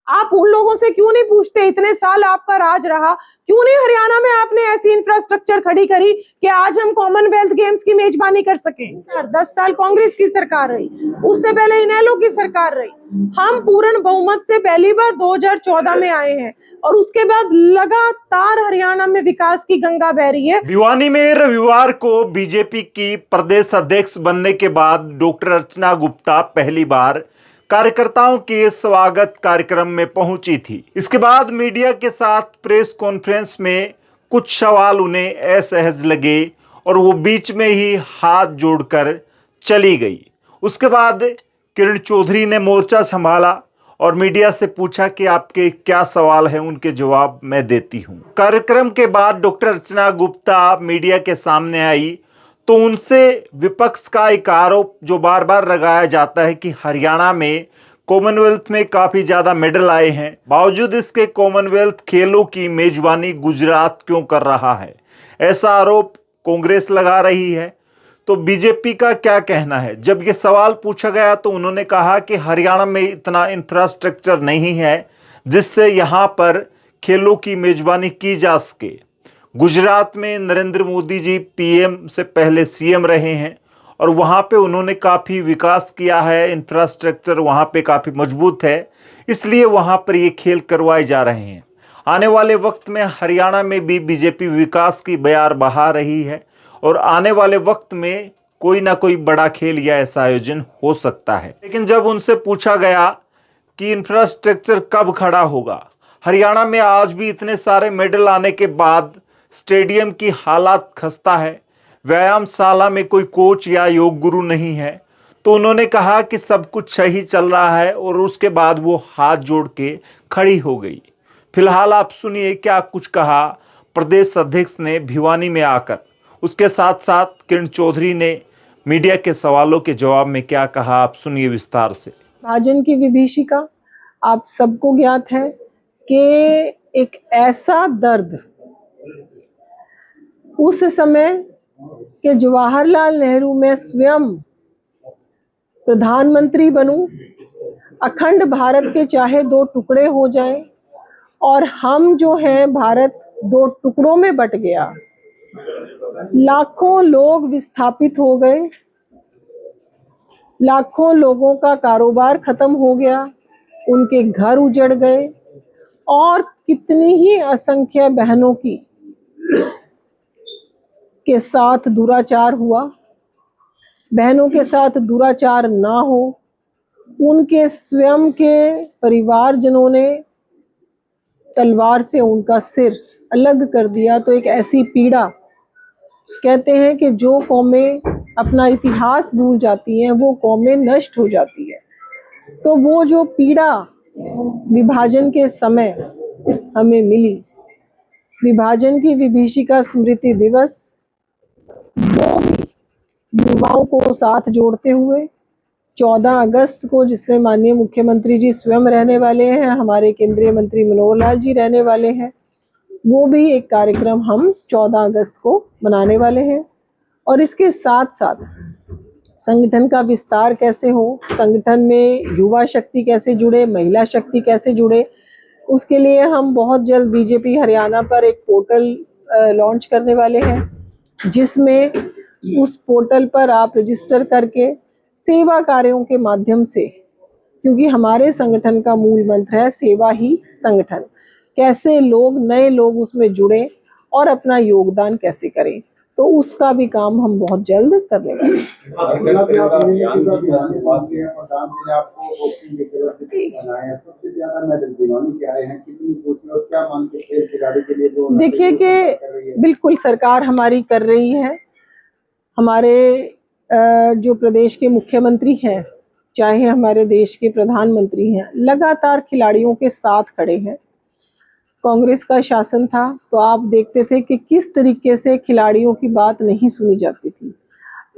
आप उन लोगों से क्यों नहीं पूछते? इतने साल आपका राज रहा, क्यों नहीं हरियाणा में आपने ऐसी इंफ्रास्ट्रक्चर खड़ी करी कि आज हम कॉमनवेल्थ गेम्स की मेजबानी कर सकें? 10 साल कांग्रेस की सरकार रही, उससे पहले इनेलो की सरकार रही। हम पूर्ण बहुमत से पहली बार 2014 में आए हैं और उसके बाद लगातार हरियाणा में विकास की गंगा बह रही है। भिवानी में रविवार को बीजेपी की प्रदेश अध्यक्ष बनने के बाद डॉक्टर अर्चना गुप्ता पहली बार कार्यकर्ताओं के स्वागत कार्यक्रम में पहुंची थी। इसके बाद मीडिया के साथ प्रेस कॉन्फ्रेंस में कुछ सवाल उन्हें असहज लगे और वो बीच में ही हाथ जोड़कर चली गई। उसके बाद किरण चौधरी ने मोर्चा संभाला और मीडिया से पूछा कि आपके क्या सवाल हैं, उनके जवाब मैं देती हूं। कार्यक्रम के बाद डॉक्टर अर्चना गुप्ता मीडिया के सामने आई तो उनसे विपक्ष का एक आरोप जो बार बार लगाया जाता है कि हरियाणा में कॉमनवेल्थ में काफी ज्यादा मेडल आए हैं, बावजूद इसके कॉमनवेल्थ खेलों की मेजबानी गुजरात क्यों कर रहा है, ऐसा आरोप कांग्रेस लगा रही है। तो बीजेपी का क्या कहना है? जब ये सवाल पूछा गया तो उन्होंने कहा कि हरियाणा में इतना इंफ्रास्ट्रक्चर नहीं है जिससे यहाँ पर खेलों की मेजबानी की जा सके। गुजरात में नरेंद्र मोदी जी पीएम से पहले सीएम रहे हैं और वहाँ पे उन्होंने काफ़ी विकास किया है, इंफ्रास्ट्रक्चर वहाँ पे काफ़ी मजबूत है, इसलिए वहाँ पर ये खेल करवाए जा रहे हैं। आने वाले वक्त में हरियाणा में भी बीजेपी विकास की बयार बहा रही है और आने वाले वक्त में कोई ना कोई बड़ा खेल या ऐसा आयोजन हो सकता है। लेकिन जब उनसे पूछा गया कि इंफ्रास्ट्रक्चर कब खड़ा होगा, हरियाणा में आज भी इतने सारे मेडल आने के बाद स्टेडियम की हालात खस्ता है, व्यायामशाला में कोई कोच या योग गुरु नहीं है, तो उन्होंने कहा कि सब कुछ सही चल रहा है और उसके बाद वो हाथ जोड़ के खड़ी हो गई। फिलहाल आप सुनिए क्या कुछ कहा प्रदेश अध्यक्ष ने भिवानी में आकर। उसके साथ साथ किरण चौधरी ने मीडिया के सवालों के जवाब में क्या कहा, आप सुनिए विस्तार से। विभाजन की विभीषिका आप सबको ज्ञात है कि एक ऐसा दर्द उस समय कि जवाहरलाल नेहरू में स्वयं प्रधानमंत्री बनूं, अखंड भारत के चाहे दो टुकड़े हो जाएं और हम जो हैं भारत दो टुकड़ों में बट गया, लाखों लोग विस्थापित हो गए, लाखों लोगों का कारोबार खत्म हो गया, उनके घर उजड़ गए और कितनी ही असंख्य बहनों की के साथ दुराचार हुआ। बहनों के साथ दुराचार ना हो, उनके स्वयं के परिवारजनों ने तलवार से उनका सिर अलग कर दिया। तो एक ऐसी पीड़ा, कहते हैं कि जो कौमें अपना इतिहास भूल जाती हैं वो कौमें नष्ट हो जाती है। तो वो जो पीड़ा विभाजन के समय हमें मिली, विभाजन की विभीषिका स्मृति दिवस युवाओं को साथ जोड़ते हुए 14 अगस्त को, जिसमें माननीय मुख्यमंत्री जी स्वयं रहने वाले हैं, हमारे केंद्रीय मंत्री मनोहर लाल जी रहने वाले हैं, वो भी एक कार्यक्रम हम 14 अगस्त को मनाने वाले हैं। और इसके साथ साथ संगठन का विस्तार कैसे हो, संगठन में युवा शक्ति कैसे जुड़े, महिला शक्ति कैसे जुड़े, उसके लिए हम बहुत जल्द बीजेपी हरियाणा पर एक पोर्टल लॉन्च करने वाले हैं, जिसमें उस पोर्टल पर आप रजिस्टर करके सेवा कार्यों के माध्यम से, क्योंकि हमारे संगठन का मूल मंत्र है सेवा ही संगठन, कैसे लोग, नए लोग उसमें जुड़े और अपना योगदान कैसे करें, तो उसका भी काम हम बहुत जल्द करने वाले हैं। देखिए कि बिल्कुल सरकार हमारी कर रही है। हमारे जो प्रदेश के मुख्यमंत्री हैं, चाहे हमारे देश के प्रधानमंत्री हैं, लगातार खिलाड़ियों के साथ खड़े हैं। कांग्रेस का शासन था तो आप देखते थे कि किस तरीके से खिलाड़ियों की बात नहीं सुनी जाती थी।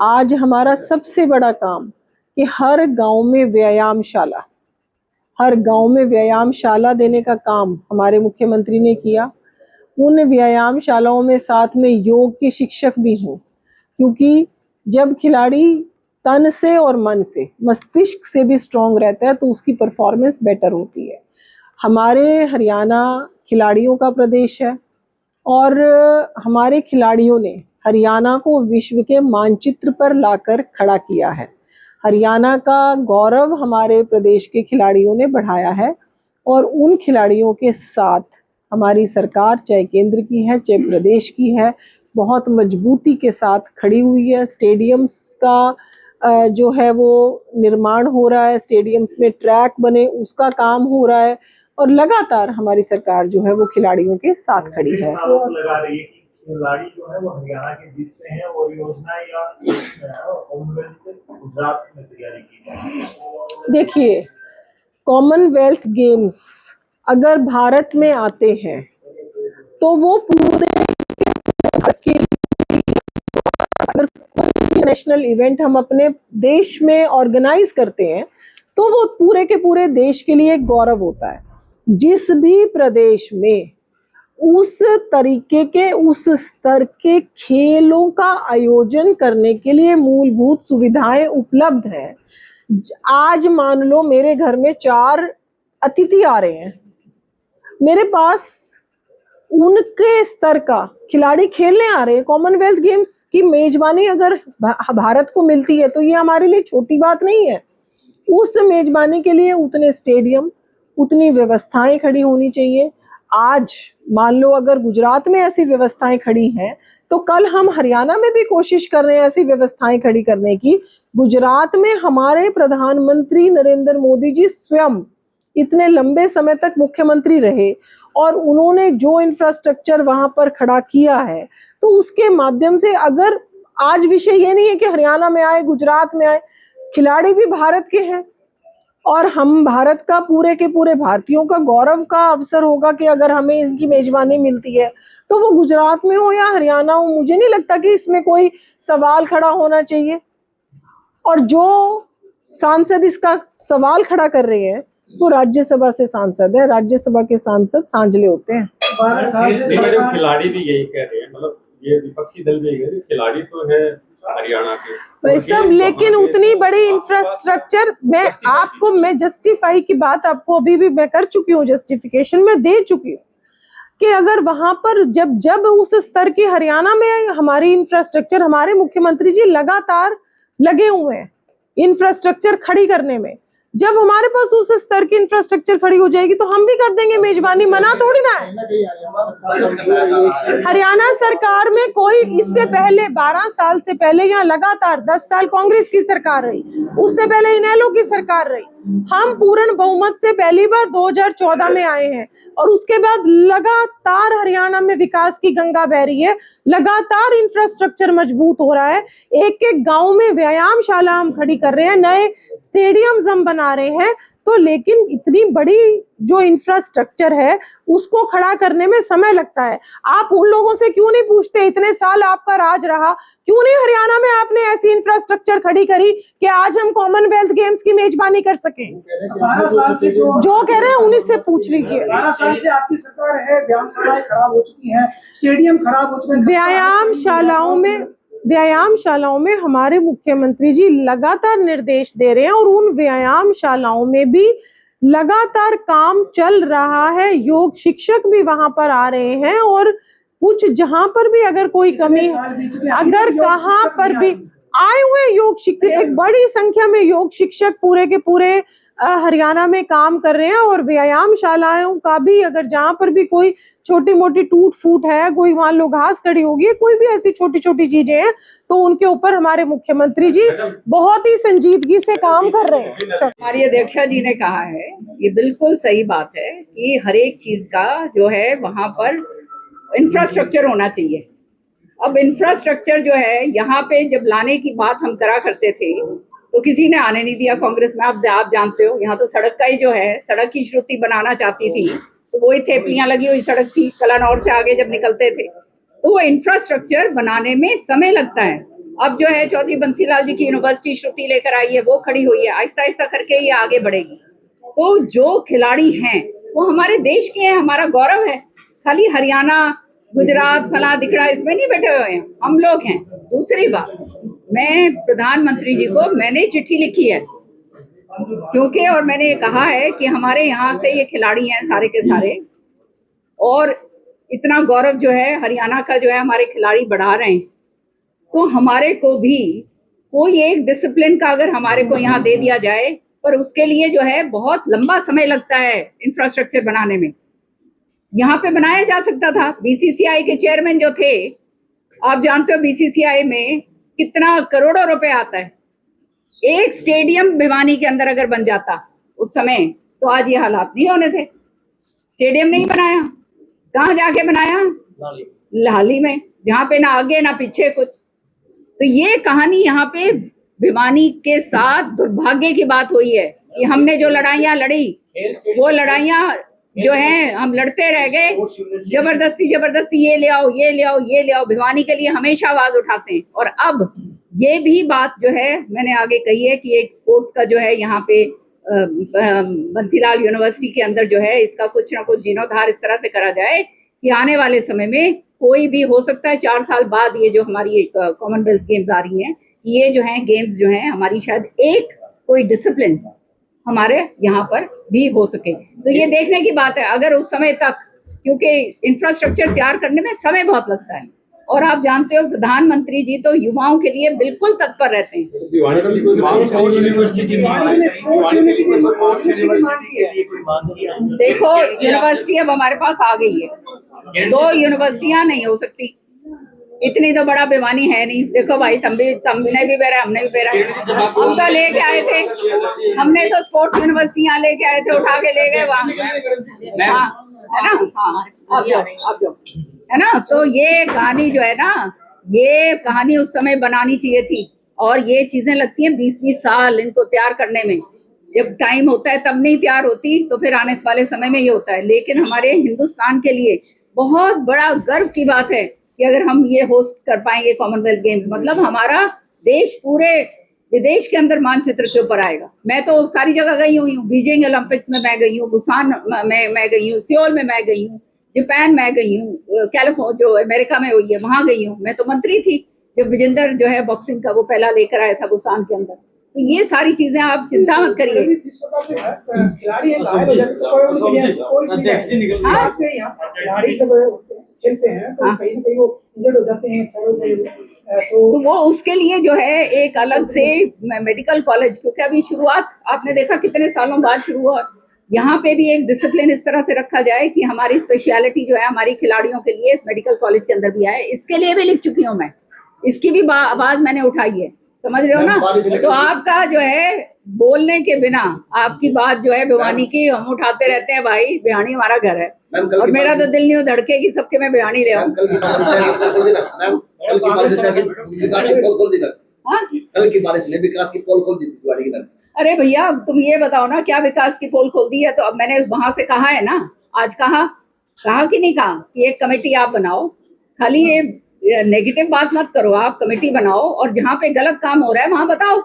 आज हमारा सबसे बड़ा काम कि हर गांव में व्यायामशाला, हर गांव में व्यायामशाला देने का काम हमारे मुख्यमंत्री ने किया। उन व्यायामशालाओं में साथ में योग के शिक्षक भी हों, क्योंकि जब खिलाड़ी तन से और मन से, मस्तिष्क से भी स्ट्रांग रहता है तो उसकी परफॉर्मेंस बेटर होती है। हमारे हरियाणा खिलाड़ियों का प्रदेश है और हमारे खिलाड़ियों ने हरियाणा को विश्व के मानचित्र पर लाकर खड़ा किया है। हरियाणा का गौरव हमारे प्रदेश के खिलाड़ियों ने बढ़ाया है और उन खिलाड़ियों के साथ हमारी सरकार, चाहे केंद्र की है चाहे प्रदेश की है, बहुत मजबूती के साथ खड़ी हुई है। स्टेडियम्स का जो है वो निर्माण हो रहा है, स्टेडियम्स में ट्रैक बने उसका काम हो रहा है और लगातार हमारी सरकार जो है वो खिलाड़ियों के साथ खड़ी है। लगा रही है कि खिलाड़ी जो है वो हरियाणा के जीतते हैं और योजना या गुजरात में तैयारी की। देखिए, कॉमनवेल्थ गेम्स अगर भारत में आते हैं तो वो पूरे के, अगर कोई नेशनल इवेंट हम अपने देश में ऑर्गेनाइज करते हैं तो वो पूरे के पूरे देश के लिए गौरव होता है। जिस भी प्रदेश में उस तरीके के, उस स्तर के खेलों का आयोजन करने के लिए मूलभूत सुविधाएं उपलब्ध हैं। आज मान लो मेरे घर में 4 अतिथि आ रहे हैं, मेरे पास उनके स्तर का खिलाड़ी खेलने आ रहे हैं। कॉमनवेल्थ गेम्स की मेजबानी अगर भारत को मिलती है तो ये हमारे लिए छोटी बात नहीं है। उस मेजबानी के लिए उतने स्टेडियम, उतनी व्यवस्थाएं खड़ी होनी चाहिए। आज मान लो अगर गुजरात में ऐसी व्यवस्थाएं खड़ी हैं तो कल हम हरियाणा में भी कोशिश कर रहे हैं ऐसी व्यवस्थाएं खड़ी करने की। गुजरात में हमारे प्रधानमंत्री नरेंद्र मोदी जी स्वयं इतने लंबे समय तक मुख्यमंत्री रहे और उन्होंने जो इंफ्रास्ट्रक्चर वहां पर खड़ा किया है तो उसके माध्यम से, अगर आज विषय ये नहीं है कि हरियाणा में आए, गुजरात में आए, खिलाड़ी भी भारत के हैं और हम भारत का, पूरे के पूरे भारतीयों का गौरव का अवसर होगा कि अगर हमें इनकी मेजबानी मिलती है तो वो गुजरात में हो या हरियाणा हो, मुझे नहीं लगता कि इसमें कोई सवाल खड़ा होना चाहिए। और जो सांसद इसका सवाल खड़ा कर रहे हैं वो राज्यसभा से सांसद है, राज्यसभा के सांसद सांझले होते हैं। खिलाड़ी भी यही कह रहे हैं, मतलब ये विपक्षी दल भी है, खिलाड़ी तो है हरियाणा के भाई सब, लेकिन उतनी बड़ी इंफ्रास्ट्रक्चर, मैं जस्टिफाई की बात आपको अभी भी मैं कर चुकी हूँ, जस्टिफिकेशन मैं दे चुकी हूँ कि अगर वहां पर जब उस स्तर की हरियाणा में हमारी इंफ्रास्ट्रक्चर, हमारे मुख्यमंत्री जी लगातार लगे हुए हैं इंफ्रास्ट्रक्चर खड़ी करने में, जब हमारे पास उस स्तर की इंफ्रास्ट्रक्चर खड़ी हो जाएगी तो हम भी कर देंगे मेजबानी, मना थोड़ी ना है। हरियाणा सरकार में कोई, इससे पहले 12 साल से पहले यहाँ लगातार 10 साल कांग्रेस की सरकार रही, उससे पहले इनेलो की सरकार रही। हम पूर्ण बहुमत से पहली बार 2014 में आए हैं और उसके बाद लगातार हरियाणा में विकास की गंगा बह रही है, लगातार इंफ्रास्ट्रक्चर मजबूत हो रहा है। एक एक गांव में व्यायामशाला हम खड़ी कर रहे हैं, नए स्टेडियम्स हम बना रहे हैं। तो लेकिन इतनी बड़ी जो इंफ्रास्ट्रक्चर है उसको खड़ा करने में समय लगता है। आप उन लोगों से क्यों नहीं पूछते, इतने साल आपका राज रहा, क्यों नहीं हरियाणा में आपने ऐसी इंफ्रास्ट्रक्चर खड़ी करी कि आज हम कॉमनवेल्थ गेम्स की मेजबानी कर सकें? 12 साल से जो कह रहे हैं उन्हीं से पूछ लीजिए। 12 साल से आपकी सरकार है, व्यायामशालाएं खराब हो चुकी हैं, स्टेडियम खराब हो चुके हैं। व्यायामशालाओं में हमारे मुख्यमंत्री जी लगातार निर्देश दे रहे हैं और उन व्यायामशालाओं में भी लगातार काम चल रहा है। योग शिक्षक भी वहां पर आ रहे हैं और कुछ जहां पर भी अगर कोई कमी, अगर कहां पर भी आए हुए योग शिक्षक, एक बड़ी संख्या में योग शिक्षक पूरे के पूरे हरियाणा में काम कर रहे हैं। और व्यायामशालाओं का भी, अगर जहां पर भी कोई छोटी मोटी टूट फूट है, कोई मान लो घास खड़ी होगी, कोई भी ऐसी छोटी छोटी चीजें हैं तो उनके ऊपर हमारे मुख्यमंत्री जी बहुत ही संजीदगी से काम कर रहे हैं। हमारी अध्यक्षा जी ने कहा है, ये बिल्कुल सही बात है कि हर एक चीज का जो है वहां पर इंफ्रास्ट्रक्चर होना चाहिए। अब इंफ्रास्ट्रक्चर जो है यहाँ पे जब लाने की बात हम करा करते थे तो किसी ने आने नहीं दिया कांग्रेस में। आप जानते हो, यहाँ तो सड़क का ही जो है, सड़क की श्रुति बनाना चाहती थी तो वही थेपलियां लगी हुई सड़क थी, कलानौर से आगे जब निकलते थे तो वो इंफ्रास्ट्रक्चर बनाने में समय लगता है। अब जो है चौधरी बंसीलाल जी की यूनिवर्सिटी श्रुति लेकर आई है, वो खड़ी हुई है, आहिस्ता आहिस्ता करके ये आगे बढ़ेगी। तो जो खिलाड़ी हैं वो हमारे देश के हैं, हमारा गौरव है। खाली हरियाणा, गुजरात, फला दिखड़ा इसमें नहीं बैठे हुए हैं, हम लोग हैं। दूसरी बात, मैं प्रधानमंत्री जी को मैंने चिट्ठी लिखी है क्योंकि और मैंने कहा है कि हमारे यहाँ से ये खिलाड़ी हैं सारे के सारे, और इतना गौरव जो है हरियाणा का जो है हमारे खिलाड़ी बढ़ा रहे हैं, तो हमारे को भी कोई एक डिसिप्लिन का अगर हमारे को यहाँ दे दिया जाए, पर उसके लिए जो है बहुत लंबा समय लगता है इंफ्रास्ट्रक्चर बनाने में। यहाँ पे बनाया जा सकता था। बीसीसीआई के चेयरमैन जो थे, आप जानते हो बीसीसीआई में कितना करोड़ों रुपए आता है। एक स्टेडियम भिवानी के अंदर अगर बन जाता उस समय, तो आज ये हालात नहीं होने थे। स्टेडियम नहीं बनाया, कहाँ जाके बनाया? लाली में, जहाँ पे ना आगे ना पीछे कुछ। तो ये कहानी यहाँ पे भिवानी के साथ दुर्भाग्य की बात हुई है कि हमने जो लड़ाइयाँ लड़ी, वो लड़ाइयाँ जो है हम लड़ते रह गए। जबरदस्ती ये ले आओ, ये ले आओ, ये ले आओ। भिवानी के लिए हमेशा आवाज उठाते हैं। और अब ये भी बात जो है मैंने आगे कही है कि एक स्पोर्ट्स का जो है यहाँ पे बंसीलाल यूनिवर्सिटी के अंदर जो है इसका कुछ ना कुछ जीर्णोद्धार इस तरह से करा जाए कि आने वाले समय में कोई भी हो सकता है 4 साल बाद ये जो हमारी एक कॉमनवेल्थ गेम्स आ रही हैं, ये जो है गेम्स जो है हमारी शायद एक कोई डिसिप्लिन हमारे यहाँ पर भी हो सके। तो ये देखने की बात है अगर उस समय तक, क्योंकि इंफ्रास्ट्रक्चर तैयार करने में समय बहुत लगता है, और आप जानते हो प्रधानमंत्री जी तो युवाओं के लिए बिल्कुल तत्पर रहते हैं। भिवानी में भी कोई स्पोर्ट्स यूनिवर्सिटी की मांग है। देखो यूनिवर्सिटी अब हमारे पास आ गई है, 2 यूनिवर्सिटियां नहीं हो सकती, इतनी तो बड़ा भिवानी है नहीं। देखो भाई, तुमने भी बेरा, हमने भी बेरा, हम तो लेके आए थे, हमने तो स्पोर्ट्स यूनिवर्सिटी यहाँ लेके आए थे, उठा के ले गए वहाँ, है ना? हाँ, अब जाओ, है ना? तो ये कहानी जो है ना, ये कहानी उस समय बनानी चाहिए थी, और ये चीजें लगती हैं 20-20 साल इनको तैयार करने में। जब टाइम होता है तब नहीं तैयार होती, तो फिर आने वाले समय में ये होता है। लेकिन हमारे हिंदुस्तान के लिए बहुत बड़ा गर्व की बात है कि अगर हम ये होस्ट कर पाएंगे कॉमनवेल्थ गेम्स, मतलब हमारा देश पूरे विदेश के अंदर मानचित्र के ऊपर आएगा। मैं तो सारी जगह गई हुई हूँ, बीजिंग ओलंपिक्स में मैं गई हूँ, बुसान में मैं गई हूँ, सियोल में मैं गई हूँ, जापान में गई हूँ, कैलिफोर्निया जो अमेरिका में हुई है वहां गई हूँ। मैं तो मंत्री थी जब विजेंदर जो है बॉक्सिंग का वो पहला लेकर आया था बुसान के अंदर। तो ये सारी चीजें आप चिंता मत करिए। जिस प्रकार से खिलाड़ी है घायल हो जाते तो कोई खिलाड़ी जब खेलते हैं तो कहीं ना कहीं वो इंजर्ड हो जाते हैं, तो वो उसके लिए जो है एक अलग से मेडिकल कॉलेज, क्योंकि अभी शुरुआत आपने देखा कितने सालों बाद शुरू हुआ, यहाँ पे भी एक डिसिप्लिन इस तरह से रखा जाए कि हमारी स्पेशलिटी जो है हमारी खिलाड़ियों के लिए इस मेडिकल कॉलेज के अंदर भी आए। इसके लिए भी लिख चुकी हूँ मैं, इसकी भी आवाज मैंने उठाई है, समझ रहे हो ना? तो आपका जो है बोलने के बिना आपकी बात जो है भिवानी की हम उठाते रहते हैं। भाई भिवानी हमारा घर है, और मेरा तो दिल नहीं धड़के कि सबके मैं भिवानी ले आऊं। अरे भैया तुम ये बताओ ना, क्या विकास की पोल खोल दी है? तो अब मैंने वहां से कहा है ना, आज कहा कि नहीं कहा कि एक कमेटी आप बनाओ, खाली ये नेगेटिव बात मत करो, आप कमेटी बनाओ और जहाँ पे गलत काम हो रहा है वहां बताओ,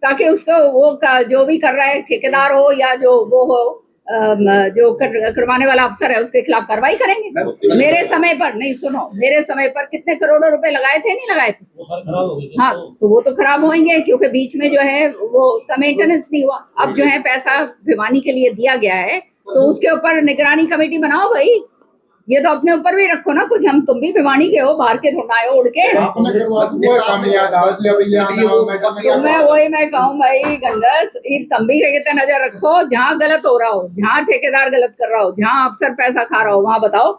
ताकि उसको वो जो भी कर रहा है ठेकेदार हो या जो वो हो जो करवाने वाला अफसर है उसके खिलाफ कार्रवाई करेंगे। मेरे समय पर नहीं, सुनो, मेरे समय पर कितने करोड़ों रुपए लगाए थे, नहीं लगाए थे? हाँ, तो वो तो खराब होंगे क्योंकि बीच में जो है वो उसका मेंटेनेंस नहीं हुआ। अब जो है पैसा भिवानी के लिए दिया गया है, तो उसके ऊपर निगरानी कमेटी बनाओ भाई। ये तो अपने ऊपर भी रखो ना कुछ, हम तुम भी भिवानी के हो, बाहर के थोड़ा आए हो उड़ के। तो मैं वही मैं कहूँ भाई गंडस, तुम भी कहते नजर रखो, जहाँ गलत हो रहा हो, जहाँ ठेकेदार गलत कर रहा हो, जहाँ अफसर पैसा खा रहा हो, वहाँ बताओ।